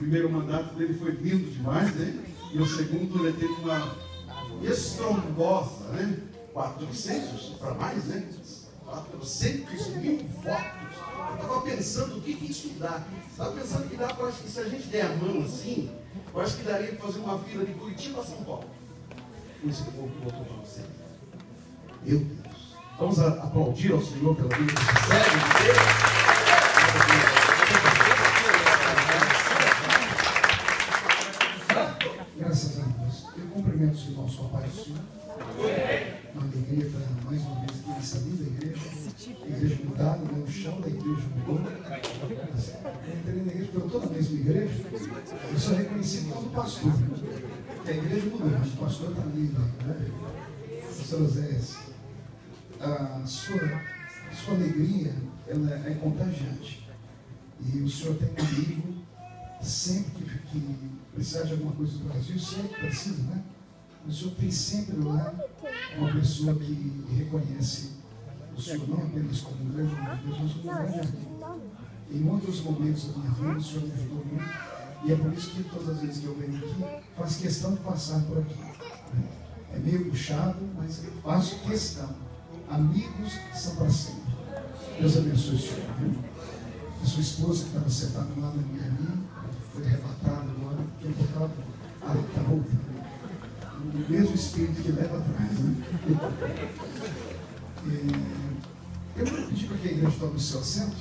primeiro mandato dele foi lindo demais, né? E o segundo ele teve uma estrondosa, né? 400 para mais, né? 400 mil votos. Eu estava pensando o que isso dá. Estava pensando que dá para, acho que se a gente der a mão assim, eu acho que daria para fazer uma fila de Curitiba a São Paulo. Com esse povo que votou para você. Meu Deus. Vamos aplaudir ao Senhor pela vida que se segue de Deus. Graças a Deus. Eu cumprimento os irmãos com a paz do Senhor. Uma alegria para mais uma vez aqui nessa linda igreja. Igreja mudada, né? O chão da igreja mudou. Eu entrei na igreja, foi toda a mesma igreja. Eu só reconheci como pastor. Porque a igreja mudou, mas o pastor está ali, né? Pastor Oséias, a sua alegria, ela é contagiante. E o senhor tem um amigo, sempre que precisar de alguma coisa do Brasil, sempre precisa, né? O senhor tem sempre lá uma pessoa que reconhece o senhor não apenas como um grande amigo, mas como um grande amigo. Em outros momentos da minha vida, o senhor me ajudou muito. E é por isso que todas as vezes que eu venho aqui, faço questão de passar por aqui. É meio puxado, mas eu faço questão. Amigos são para sempre. Deus abençoe o senhor. Viu? A sua esposa que estava sentada lá na minha linha, foi arrebatada agora, porque eu botava a está voltando. O mesmo espírito que leva atrás, né? Eu vou pedir para que a igreja tome o seu assento,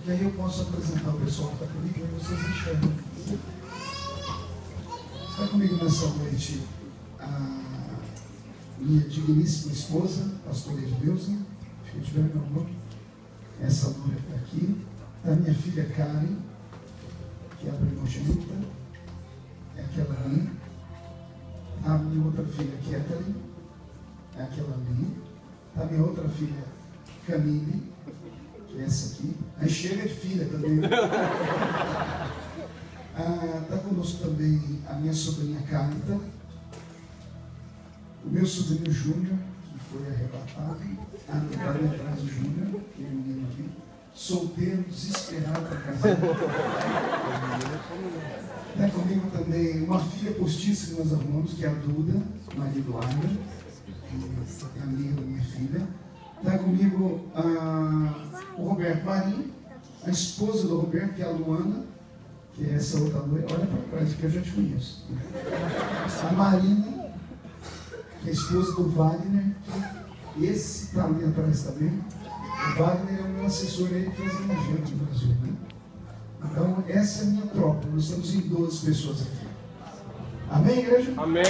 e aí eu posso apresentar o pessoal que está comigo e vocês enxergam. Está comigo nessa noite a minha digníssima esposa, pastora Edileuza, que tiver meu nome. Essa mulher está aqui. A minha filha Karen, que é a primogênita, é aquela ali. A minha outra filha Kathleen, é aquela ali. A minha outra filha Camille, que é essa aqui. Aí chega de filha também. Está conosco também a minha sobrinha Carita, o meu sobrinho Júnior, que foi arrebatado, ali atrás do Júnior, que é o menino aqui, solteiro, desesperado para casar. Está comigo também uma filha postiça que nós amamos, que é a Duda, Maria Eduarda, que é amiga da minha filha. Está comigo o Roberto Marinho, a esposa do Roberto, que é a Luana, que é essa outra loira. Olha para trás, que eu já te conheço. A Marina, que é a esposa do Wagner, que esse está ali atrás também. O Wagner é o meu assessor, ele fez evangelho no Brasil, né? Então, essa é a minha tropa. Nós estamos em 12 pessoas aqui. Amém, igreja? Amém.